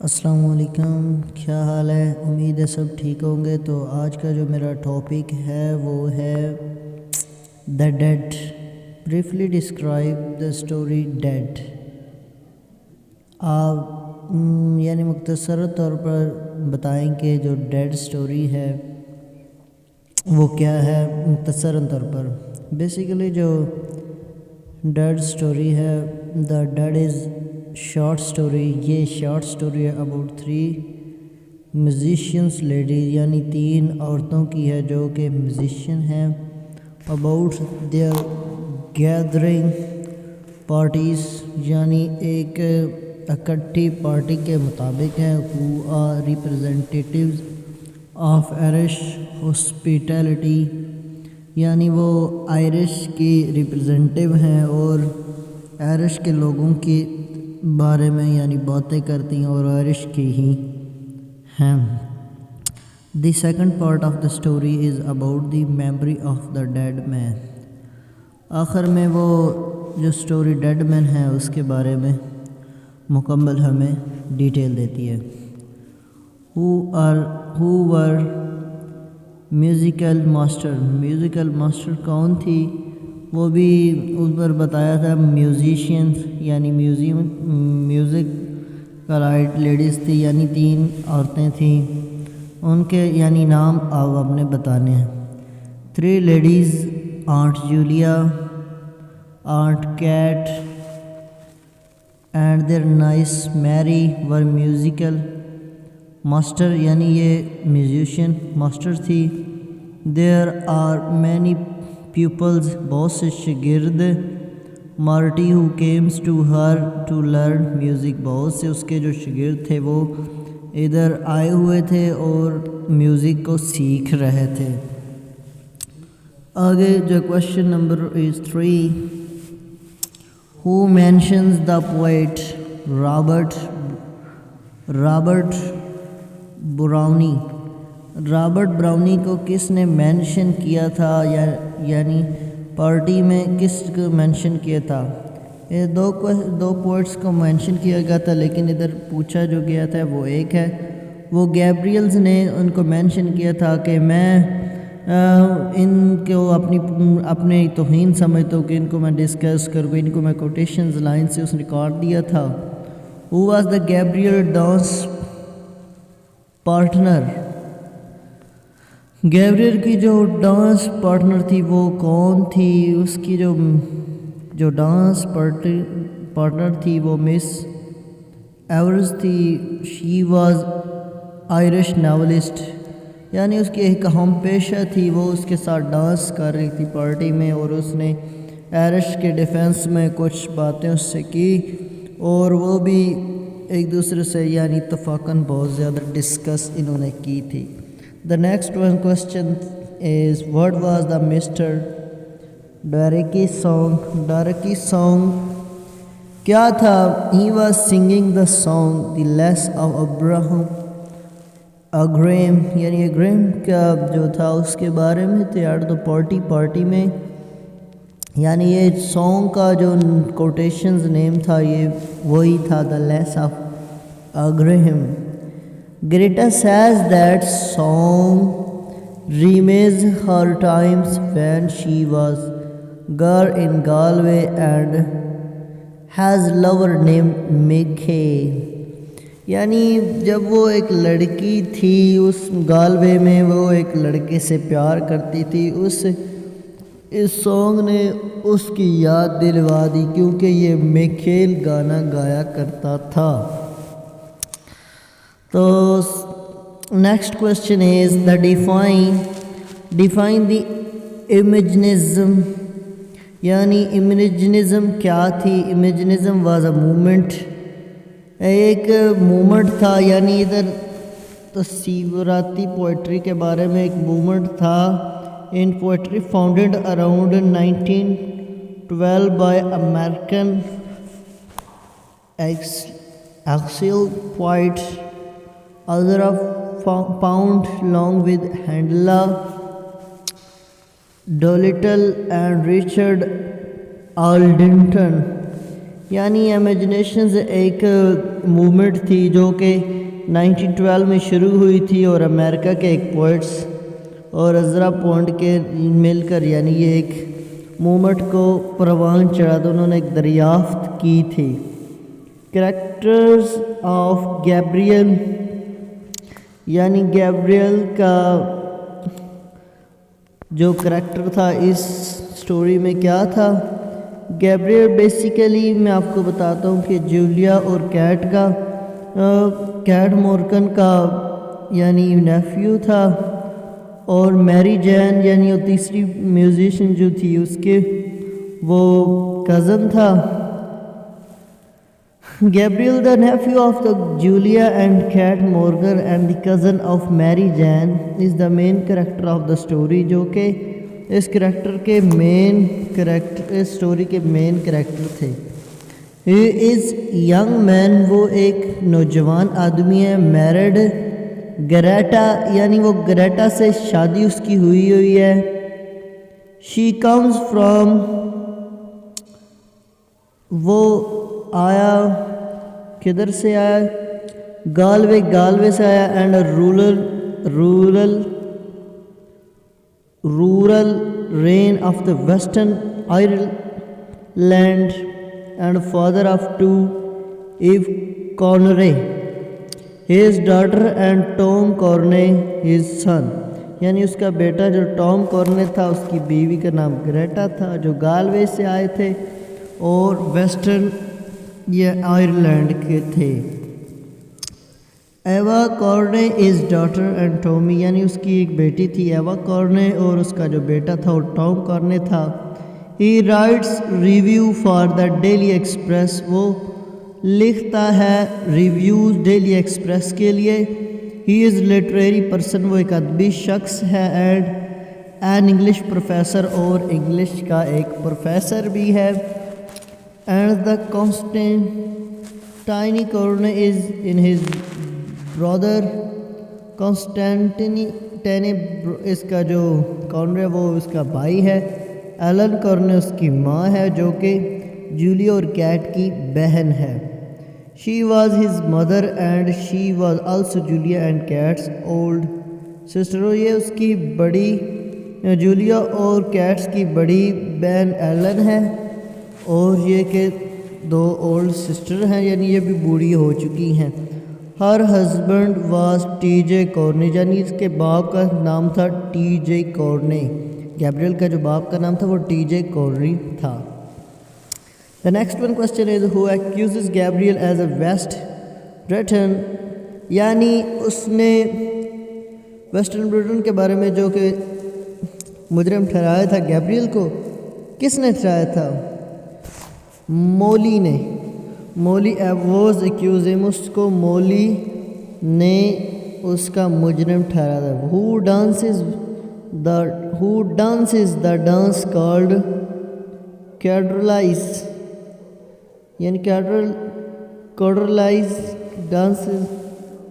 السلام علیکم، کیا حال ہے؟ امید ہے سب ٹھیک ہوں گے۔ تو آج کا جو میرا ٹاپک ہے وہ ہے the dead. Briefly describe the story dead. آپ یعنی مختصر طور پر بتائیں کہ جو ڈیڈ اسٹوری ہے وہ کیا ہے۔ مختصر طور پر بیسیکلی جو ڈیڈ اسٹوری ہے، the dead is short story. یہ شارٹ اسٹوری ہے اباؤٹ 3 میوزیشینس لیڈیز، یعنی 3 عورتوں کی ہے جو کہ میوزیشین ہیں، اباؤٹ دیئر گیدرنگ پارٹیز، یعنی ایک اکٹھی پارٹی کے مطابق ہیں، who are ریپرزینٹیٹیوز of Irish hospitality, یعنی وہ آئرش کی ریپرزینٹیو ہیں اور آئرش کے لوگوں کے بارے میں یعنی باتیں کرتی ہیں اور آئرش کی ہی ہیں۔ The second part of the story is about the memory of the dead man. آخر میں وہ جو اسٹوری ڈیڈ مین ہے اس کے بارے میں مکمل ہمیں ڈیٹیل دیتی ہے۔ ہو ور میوزیکل ماسٹر کون تھی؟ وہ بھی اس پر بتایا تھا میوزیشینس، یعنی میوزک کلائٹ لیڈیز تھی، یعنی 3 عورتیں تھیں، ان کے یعنی نام آپ اپنے بتانے ہیں۔ 3 ladies, aunt Julia, aunt Kate and their niece Mary were musical master, یعنی یہ میوزیشین ماسٹر تھی۔ دیر آر مینی پیپلز، بہت سے شاگرد۔ Marty who came to her to learn music، بہت سے اس کے جو شاگرد تھے وہ ادھر آئے ہوئے تھے اور میوزک کو سیکھ رہے تھے۔ آگے جو question number is 3، who mentions the poet Robert brownie کو کس نے مینشن کیا تھا، یعنی پارٹی میں کس کو مینشن کیا تھا؟ یہ دو پوئٹس کو مینشن کیا گیا تھا، لیکن ادھر پوچھا جو گیا تھا وہ ایک ہے۔ وہ گیبریلز نے ان کو مینشن کیا تھا کہ میں ان کو اپنے توہین سمجھتا ہوں کہ ان کو میں ڈسکس کروں، ان کو میں کوٹیشنز لائن سے اس نے کاٹ دیا تھا۔ Who was the Gabriel dance partner? Gabriel کی جو ڈانس پارٹنر تھی وہ کون تھی؟ اس کی جو ڈانس پارٹنر تھی وہ مس ایورز تھی۔ شی واز آئرش ناولسٹ، یعنی اس کی ایک ہم پیشہ تھی، وہ اس کے ساتھ ڈانس کر رہی تھی پارٹی میں، اور اس نے آئرش کے ڈیفینس میں کچھ باتیں اس سے کی، اور وہ بھی ایک دوسرے سے یعنی اتفاقاً بہت زیادہ ڈسکس انہوں نے کی تھی۔ The next one question is what was the Mr. Darky song کیا تھا؟ He was singing the song The Lass of Abraham، یعنی اگریم کا جو تھا اس کے بارے میں تھے ایٹ the پارٹی میں، یعنی یہ سانگ کا جو کوٹیشنز نیم تھا یہ وہی تھا The Lass of Abraham۔ Greta says that song remains her times when she was girl in Galway and has lover named Mickey، یعنی جب وہ ایک لڑکی تھی اس گالوے میں، وہ ایک لڑکے سے پیار کرتی تھی، اس سانگ نے اس کی یاد دلوا دی کیونکہ یہ میکھیل گانا گایا کرتا تھا۔ تو next question is the define the imagism, یعنی امیجنزم کیا تھی؟ امیجنزم واز اے موومنٹ، ایک موومنٹ تھا، یعنی ادھر تصوراتی پوئٹری کے بارے میں ایک موومنٹ تھا in poetry founded around 1912 by American exile poet Ezra Pound along with Handel, Dolittle and Richard Aldenton۔ یعنی امیجنیشنز ایک موومنٹ تھی جو کہ 1912 میں شروع ہوئی تھی، اور امریکہ کے ایک پوئٹس اور عزرا پونڈ کے مل کر یعنی یہ ایک موومنٹ کو پروان چڑھا تو انہوں نے ایک دریافت کی تھی۔ کریکٹرز آف گیبریل، یعنی گیبریل کا جو کریکٹر تھا اس سٹوری میں کیا تھا۔ گیبریل بیسیکلی میں آپ کو بتاتا ہوں کہ جولیا اور کیٹ مورگن کا یعنی نیفیو تھا، اور میری جین یعنی وہ تیسری میوزیشین جو تھی اس کے وہ کزن تھا۔ Gabriel, the nephew of the Julia and Cat Morgan and the cousin of Mary Jane, is the main character of the story، جو کہ اس سٹوری کے مین کریکٹر تھے۔ He is young man، وہ ایک نوجوان آدمی ہے، married گریٹا، یعنی وہ گریٹا سے شادی اس کی ہوئی ہے۔ She comes from، وہ آیا کدھر سے آیا، گالوے سے آیا، and rural rain of the western Ireland and father of 2 Eve Carney his daughter and Tom Carney his son, یعنی اس کا بیٹا جو ٹام کارنے تھا اس کی بیوی کا نام گریٹا تھا، جو گالوے سے آئے تھے اور ویسٹرن یہ آئرلینڈ کے تھے۔ Eva Carney is daughter and Tommy, یعنی اس کی ایک بیٹی تھی ایوا کارنے اور اس کا جو بیٹا تھا وہ ٹام کارنے تھا۔ He writes review for the daily express, وہ لکھتا ہے ریویوز ڈیلی ایکسپریس کے لیے۔ ہی از لٹریری پرسن، وہ ایک ادبی شخص ہے، اینڈ این انگلش پروفیسر، اور انگلش کا ایک پروفیسر بھی ہے۔ And the کانسٹینٹائن کارنے is in his برادر کانسٹینٹین، اس کا جو کارنے وہ اس کا بھائی ہے۔ ایلن کارنے اس کی ماں ہے جو کہ جولیا اور کیٹ کی بہن ہے۔ She was his mother and she was also Julia and Kate's old sister, یہ اس کی بڑی جولیا اور کیٹس کی بڑی بہن ایلن ہے، اور یہ کہ 2 اولڈ سسٹر ہیں، یعنی یہ بھی بوڑھی ہو چکی ہیں۔ ہر ہسبینڈ واز ٹی جے کارنے، یعنی اس کے باپ کا نام تھا ٹی جے کارنے، گیبریل کا جو باپ کا نام تھا وہ ٹی جے کارنے تھا۔ The next one question is who accuses Gabriel as a West Briton، یعنی اس نے ویسٹرن برٹن کے بارے میں جو کہ مجرم ٹھہرایا تھا گیبریل کو، کس نے ٹھہرایا تھا؟ مولی نے۔ مولی واز ایکیوزم، اس کو مولی نے اس کا مجرم ٹھہرایا تھا۔ Who dances the dance called quadrille، یعنی quadrille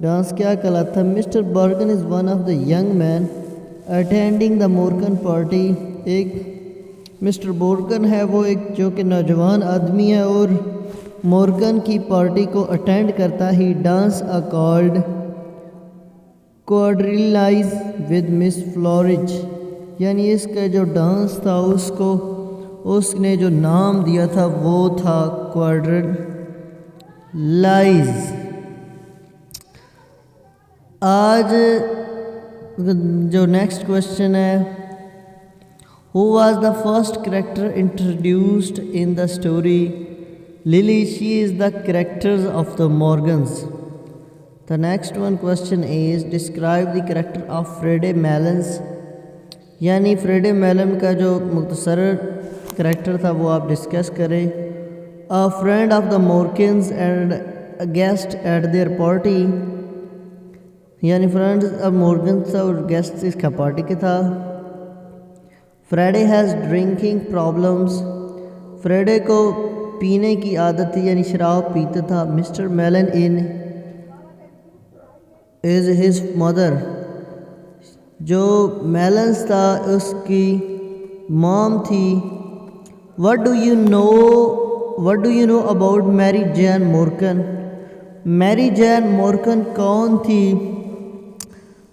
ڈانس کیا کہلاتا ہے؟ Mr Borgan is one of the young men attending the Morgan party, ایک مسٹر بورگن ہے وہ ایک جو کہ نوجوان آدمی ہے اور مورگن کی پارٹی کو اٹینڈ کرتا ہے۔ ہی ڈانس کالڈ کوڈریلائز ود مس فلورج، یعنی اس کا جو ڈانس تھا اس نے جو نام دیا تھا وہ تھا کوڈریلائز۔ آج جو نیکسٹ کوشچن ہے، Who was the first character introduced in the story? Lily, she is the character of the Morgans. The next one question is describe the character of Freddie Malins، یعنی فریڈی میلن کا جو مختصر character تھا وہ آپ discuss کریں۔ A friend of the Morgans and a guest at their party، یعنی friend اب مورگن تھا اور گیسٹ اس کا پارٹی کے تھا۔ Freddie has drinking problems, Freddie کو پینے کی عادت تھی یعنی شراب پیتا تھا۔ Mister Mellon in is his mother, جو میلنس تھا اس کی مام تھی۔ What do you know what do you know about Mary Jane Morgan? Mary Jane Morgan کون تھی؟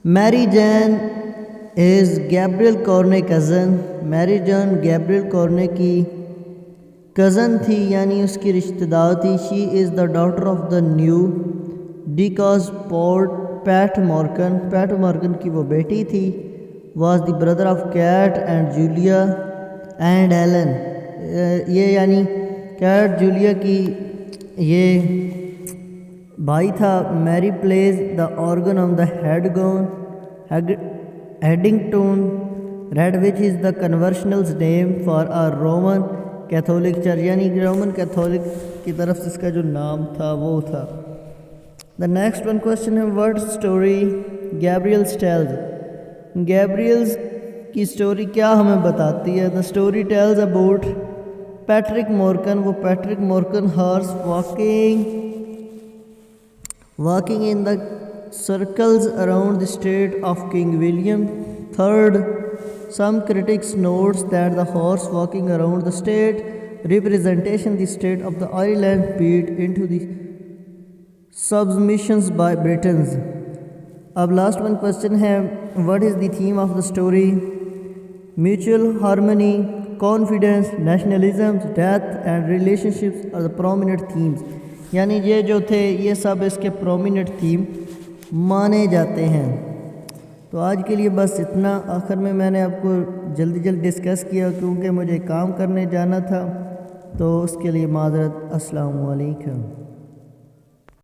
Mary Jane is Gabriel Cornet cousin. Mary Jane Gabriel Cornet کی cousin تھی یعنی اس کی رشتہ دار تھی. She is the daughter of the new Deacons Pat Morgan. Pat Morgan کی وہ بیٹی تھی. Was the brother of Cat and Julia and Ellen. یہ یعنی کیٹ جولیا کی یہ بھائی تھا. Mary plays the organ on the Haddington road which is the conventionals name for a Roman Catholic church یعنی رومن کیتھولک کی طرف سے اس کا جو نام تھا وہ تھا. دا نیکسٹ ون کوشچن ہے what story Gabriel's tells. Gabriel's کی سٹوری کیا ہمیں بتاتی ہے؟ The story tells about Patrick Morgan. وہ Patrick Morgan horse walking in the circles around the state of King William third. Some critics notice that the horse walking around the state representation the state of the Ireland beat into the submissions by Britons. اب last one question ہے what is the theme of the story. Mutual harmony, confidence, nationalism, death and relationships are the prominent themes. یعنی یہ جو تھے یہ سب اس کے prominent theme مانے جاتے ہیں. تو آج کے لیے بس اتنا. آخر میں نے آپ کو جلدی ڈسکس کیا کیونکہ مجھے کام کرنے جانا تھا, تو اس کے لیے معذرت. السلام علیکم.